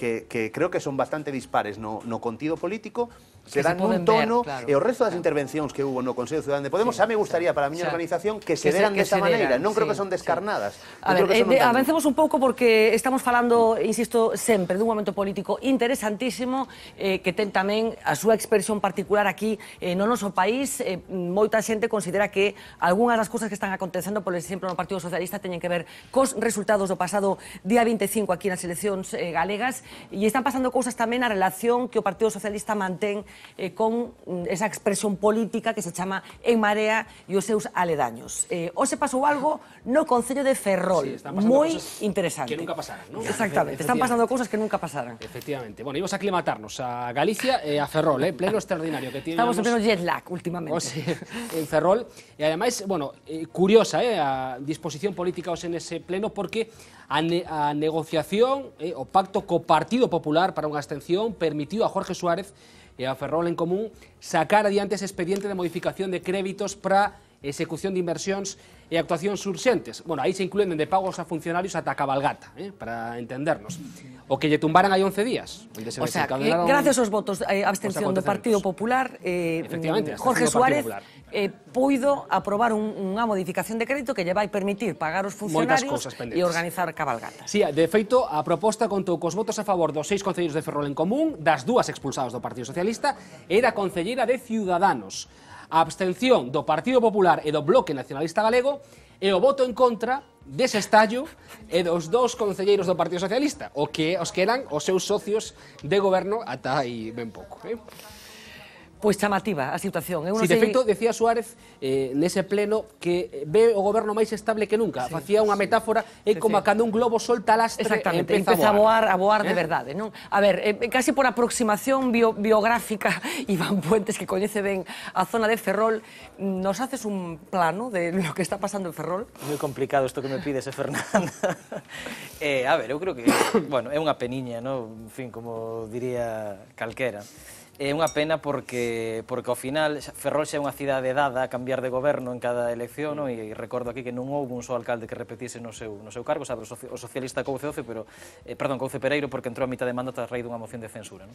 creo que son bastante dispares no contido político, se dan un tono, e o resto das intervencións que hubo no Consello Ciudadano de Podemos, xa me gustaría para a miña organización que se deran desa maneira, non creo que son descarnadas. A ver, avancemos un pouco porque estamos falando, insisto, sempre dun momento político interesantísimo que ten tamén a súa expresión particular aquí no noso país. Moita xente considera que algunhas das cousas que están acontecendo, por exemplo, no Partido Socialista teñen que ver cos resultados do pasado día 25 aquí nas eleccións galegas, e están pasando cousas tamén na relación que o Partido Socialista mantén con esa expresión política que se chama En Marea e os seus aledaños. Hoxe pasou algo no Concello de Ferrol, moi interesante. Que nunca pasaran, non? Exactamente, están pasando cousas que nunca pasaran. Efectivamente. Bueno, íbamos a aclimatarnos a Galicia e a Ferrol, pleno extraordinario que tiene. Estamos en pleno jet lag últimamente. En Ferrol. E ademais, bueno, curiosa a disposición política en ese pleno, porque A negociación, o pacto co Partido Popular para unha abstención, permitiu a Jorge Suárez e a Ferrol en Común sacar adiante ese expediente de modificación de créditos para execución de inversións e actuacións urxentes. Bueno, aí se incluen de pagos a funcionarios ata a cabalgata, para entendernos. O que lle tumbaran hai 11 días. O sea, gracias aos votos de abstención do Partido Popular, Jorge Suárez puido aprobar unha modificación de crédito que lle vai permitir pagar os funcionarios e organizar cabalgatas. Sí, de feito, a proposta contou cos votos a favor dos 6 concelleiros de Ferrol en Común, das 2 expulsados do Partido Socialista e da concelleira de Ciudadanos. A abstención do Partido Popular e do Bloque Nacionalista Galego e o voto en contra dese estallo e dos 2 concelleiros do Partido Socialista, os que eran os seus socios de goberno ata aí ben pouco. Pois chamativa a situación. Si, de feito, decía Suárez nese pleno que ve o goberno máis estable que nunca. Facía unha metáfora, é como cando un globo solta lastre e empeza a voar de verdade. A ver, casi por aproximación biográfica, Iván Puentes, que coñece ben a zona de Ferrol, nos haces un plano de lo que está pasando en Ferrol? Moi complicado isto que me pides, Fernanda. A ver, eu creo que, bueno, é unha peniña, en fin, como diría calquera. É unha pena porque ao final Ferrol xa é unha cidade dada a cambiar de goberno en cada elección, e recordo aquí que non houve un só alcalde que repetise no seu cargo, sabe, o socialista Couce Pereiro, porque entrou a mitad de mandato a raíz dunha moción de censura.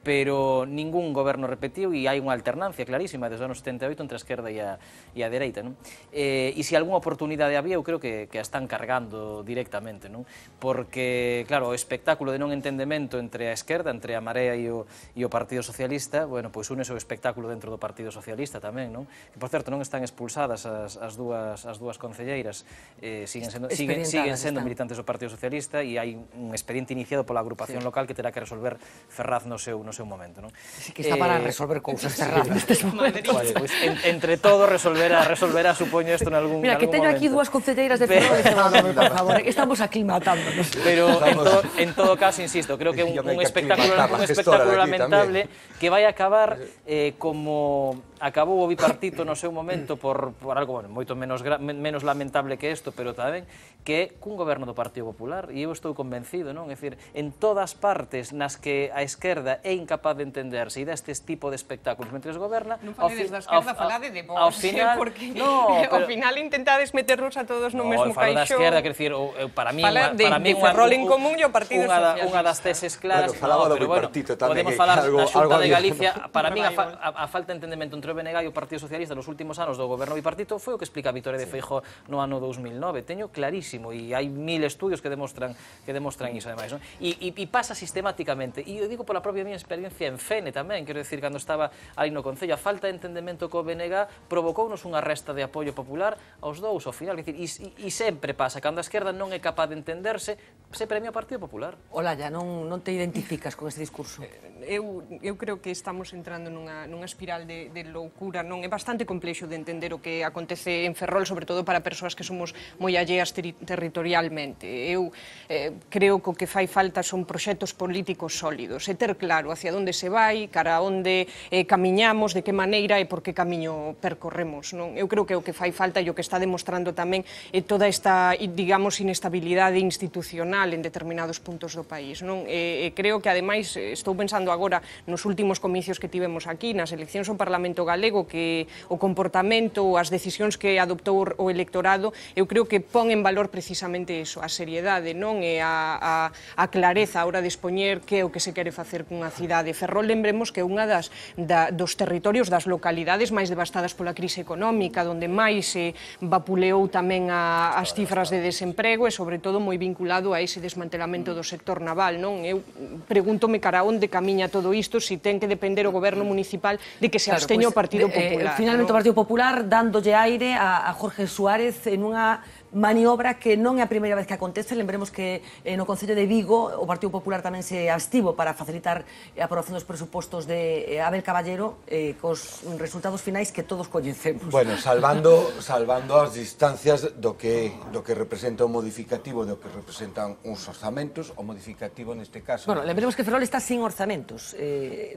Pero ningún goberno repetiu e hai unha alternancia clarísima desde os anos 78 entre a esquerda e a dereita. E se algunha oportunidade había, eu creo que a están cargando directamente, porque, claro, o espectáculo de non entendemento entre a esquerda, entre a Marea e o Partido Socialista, bueno, pois únese o espectáculo dentro do Partido Socialista tamén, que, por certo, non están expulsadas as dúas concelleiras, siguen sendo militantes do Partido Socialista, e hai un expediente iniciado pola agrupación local que terá que resolver Ferraz no seu momento. Así que está para resolver cousas Ferraz nestes momentos. Entre todo resolverá, supoño, isto en algún momento. Mira, que teño aquí 2 concelleiras de Ferrol, por favor, estamos aclimatándonos. Pero, en todo caso, insisto, creo que un espectáculo lamentable que vai acabar como acabou o bipartito no seu momento por algo moito menos lamentable que isto, pero tamén que cun goberno do Partido Popular, e eu estou convencido, é dicir, en todas partes nas que a esquerda é incapaz de entenderse e destes tipo de espectáculos mentre goberna, non faledes da esquerda, falade de vos, porque ao final intentades meternos a todos no mesmo caixón. Da esquerda, quer dicir, para mí de Ferrol en Común e o Partido Socialista. Unha das teses claras, pero bueno, podemos falar da Xunta de Galicia, para mí a falta de entendemento entre o BNG e o Partido Socialista nos últimos anos do goberno bipartito foi o que explica a vitória de Feijóo no ano 2009. Teño clarísimo, e hai 1000 estudios que demostran iso, ademais. E pasa sistemáticamente, e eu digo pola propia miña experiencia en Fene tamén, quero dicir, cando estaba ali no Concello, a falta de entendemento co BNG provocounos unha resta de apoio popular aos dous ao final, e sempre pasa, cando a esquerda non é capaz de entenderse, se premia o Partido Popular. Olalla, non te identificas con ese discurso? Eu creo que estamos entrando nunha espiral de loucura, non é bastante complexo de entender o que acontece en Ferrol, sobre todo para persoas que somos moi alleas territorialmente. Eu creo que o que fai falta son proxectos políticos sólidos, e ter claro hacia onde se vai, cara a onde camiñamos, de que maneira e por que camiño percorremos. Eu creo que o que fai falta e o que está demostrando tamén é toda esta, digamos, inestabilidade institucional en determinados puntos do país. Creo que, ademais, estou pensando agora nos últimos comicios que tivemos aquí, nas eleccións ao Parlamento Galego, que o comportamento, as decisións que adoptou o electorado, eu creo que pon en valor precisamente iso, a seriedade, e a clareza a hora de expoñer que é o que se quere facer cunha cidade. Ferrol, lembremos que é unha dos territorios, das localidades máis devastadas pola crise económica, onde máis se vapuleou tamén as cifras de desemprego, e sobre todo moi vinculado a ese desmantelamento do sector naval. Eu pregúntome cara a onde camiña todo isto, se ten que depender o goberno municipal de que se absteña o Partido Popular. Finalmente o Partido Popular dándolle aire a Jorge Suárez en unha maniobra que non é a primeira vez que acontece. Lembremos que no Concello de Vigo o Partido Popular tamén se abstivo para facilitar a aprobación dos presupostos de Abel Caballero, cos resultados finais que todos coñecemos. Bueno, salvando as distancias do que representa o modificativo, do que representan uns orzamentos, o modificativo neste caso. Bueno, lembremos que Ferrol está sin orzamentos,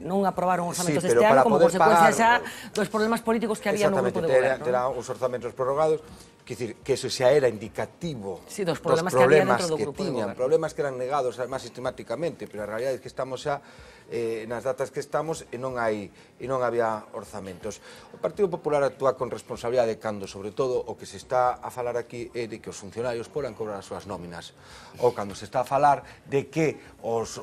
non aprobaron orzamentos deste ano como consecuencia xa dos problemas políticos que había no grupo de goberno. Terá os orzamentos prorrogados, Quer dicir, que eso xa era indicativo dos problemas que había dentro do que grupo tiñan, problemas que eran negados máis sistemáticamente, pero a realidade é que estamos xa nas datas que estamos e non había orzamentos. O Partido Popular actúa con responsabilidade cando, sobre todo, o que se está a falar aquí é de que os funcionarios podan cobrar as súas nóminas, ou cando se está a falar de que os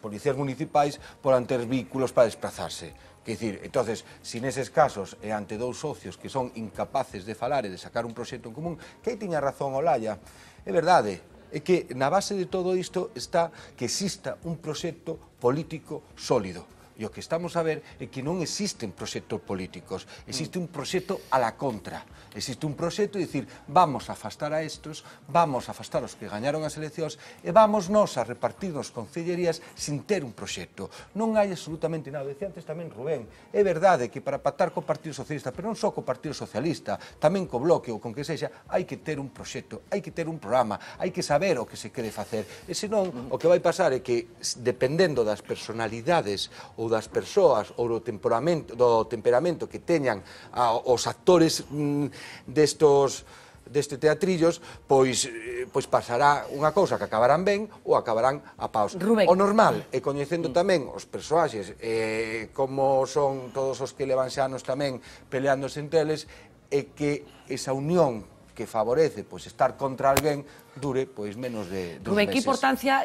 policías municipais podan ter vehículos para desplazarse. Quer dicir, entonces, si neses casos e ante dous socios que son incapaces de falar e de sacar un proxecto en común, que aí tiña razón Olaya, é verdade, é que na base de todo isto está que exista un proxecto político sólido. E o que estamos a ver é que non existen proxectos políticos, existe un proxecto a la contra. Existe un proxecto de dicir, vamos a afastar a estos, vamos a afastar os que gañaron as eleccións e vamos nos a repartirnos concellerías sin ter un proxecto. Non hai absolutamente nada. Decía antes tamén Rubén, é verdade que para pactar co Partido Socialista, pero non só co Partido Socialista, tamén co Bloque ou con que sexa, hai que ter un proxecto, hai que ter un programa, hai que saber o que se quere facer. E senón, o que vai pasar é que, dependendo das personalidades ou das persoas ou do temperamento que teñan os actores deste teatrillos, pois pasará unha cousa que acabarán ben ou acabarán a paus. O normal, e coñecendo tamén os persoaxes, como son todos os que levan xa anos tamén peleándose entre eles, é que esa unión que favorece estar contra alguén dure menos de 2 meses. Rubén, que importancia,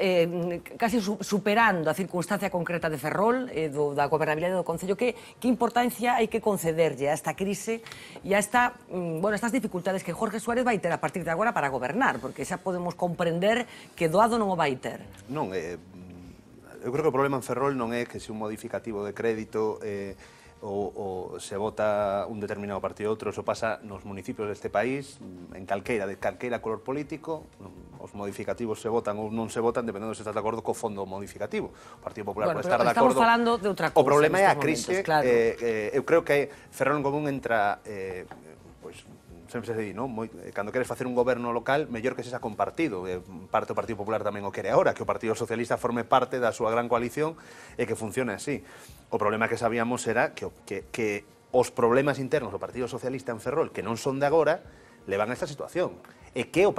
casi superando a circunstancia concreta de Ferrol, da gobernabilidade do Concello, que importancia hai que concederlle a esta crise e a estas dificultades que Jorge Suárez vai ter a partir de agora para gobernar, porque xa podemos comprender que doado non o vai ter. Non, eu creo que o problema en Ferrol non é que se un modificativo de crédito ou se vota un determinado partido ou outro, eso pasa nos municipios deste país, en calqueira, de calqueira color político, os modificativos se votan ou non se votan, dependendo se estás de acordo co fondo modificativo. O Partido Popular pode estar de acordo. Estamos falando de outra cousa. O problema é a crise, eu creo que Ferrol en Común entra, sempre se di, cando queres facer un goberno local, mellor que sexa compartido. Parte do Partido Popular tamén o quere agora, que o Partido Socialista forme parte da súa gran coalición e que funcione así. O problema que sabíamos era que os problemas internos do Partido Socialista en Ferrol, que non son de agora, levan a esta situación. E que a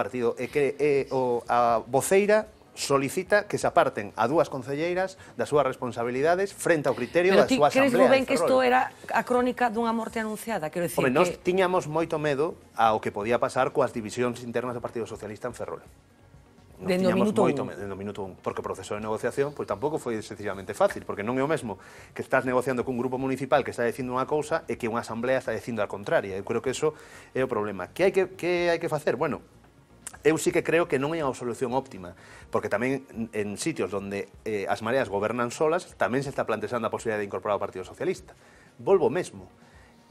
voceira solicita que se aparten a 2 concelleiras das súas responsabilidades frente ao criterio da súa asamblea. Pero ti crees, Rubén, que isto era a crónica dunha morte anunciada? Quero dicir que... Nós tiñamos moito medo ao que podía pasar coas divisións internas do Partido Socialista en Ferrol. Dendo minuto 1, porque o proceso de negociación tampouco foi sencillamente fácil, porque non é o mesmo que estás negociando cun grupo municipal que está dicindo unha cousa e que unha asamblea está dicindo a contraria. Eu creo que eso é o problema. Que hai que facer? Bueno, eu sí que creo que non é unha solución óptima, porque tamén en sitios onde as mareas gobernan solas, tamén se está plantexando a posibilidade de incorporar o Partido Socialista. Volvo mesmo.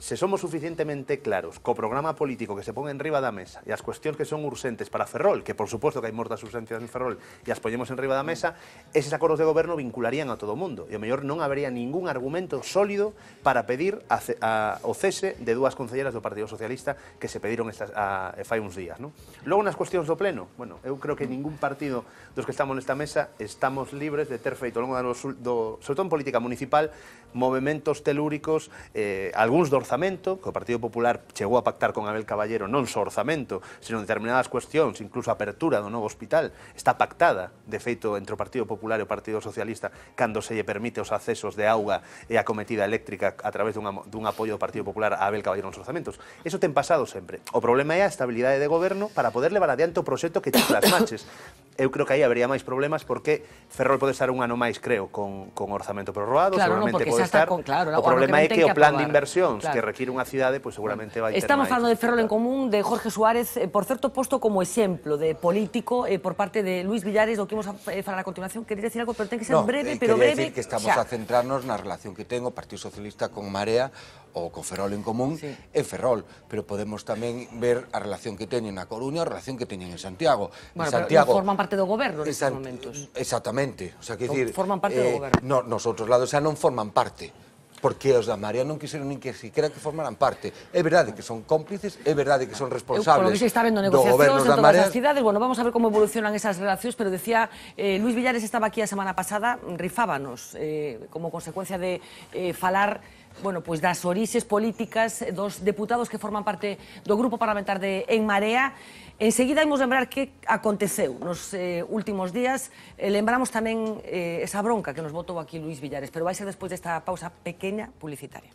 Se somos suficientemente claros co programa político que se pon en riba da mesa e as cuestións que son urxentes para Ferrol, que por suposto que hai mortas urxencias en Ferrol e as poñemos en riba da mesa, eses acordos de goberno vincularían a todo o mundo e o mellor non habería ningún argumento sólido para pedir o cese de 2 concelleras do Partido Socialista que se pediron fai uns días. Logo nas cuestións do pleno, eu creo que ningún partido dos que estamos nesta mesa estamos libres de ter feito ao longo sobre todo en política municipal, movementos telúricos, algúns do orzamento, que o Partido Popular chegou a pactar con Abel Caballero non só orzamento, sino determinadas cuestións, incluso a apertura do novo hospital, está pactada, de feito, entre o Partido Popular e o Partido Socialista, cando se lle permite os accesos de auga e a cometida eléctrica a través dun apoio do Partido Popular a Abel Caballero nos orzamentos. Eso ten pasado sempre. O problema é a estabilidade de goberno para poder levar adiante o proxecto que te plasmaches. Eu creo que aí habería máis problemas porque Ferrol pode estar un ano máis, creo, con orzamento prorrogado, seguramente pode estar. O problema é que o plan de inversións que require unha cidade, seguramente vai ter máis. Estamos falando de Ferrol en Común, de Jorge Suárez, por certo, posto como exemplo de político por parte de Luis Villares, do que imos a falar a continuación. Queréis decir algo, pero ten que ser breve, pero breve. Quería decir que estamos a centrarnos na relación que ten o Partido Socialista con Marea ou con Ferrol en Común en Ferrol, pero podemos tamén ver a relación que teñen na Coruña, a relación que teñen en Santiago. Bueno, pero forman parte do goberno nestes momentos. Exactamente. O sea, que decir, forman parte do goberno. Nos outros lados xa non forman parte, porque os da Marea non quixeron nin que siquiera que formaran parte. É verdade que son cómplices, é verdade que son responsables do goberno da Marea. Por lo que se está vendo negociacións en todas as cidades, bueno, vamos a ver como evolucionan esas relacións, pero decía, Luis Villares estaba aquí a semana pasada, rifábanos, como consecuencia de falar bueno, pois das orixes políticas dos deputados que forman parte do grupo parlamentar de En Marea. Enseguida imos lembrar que aconteceu nos últimos días. Lembramos tamén esa bronca que nos botou aquí Luís Villares, pero vai ser despois desta pausa pequeña publicitaria.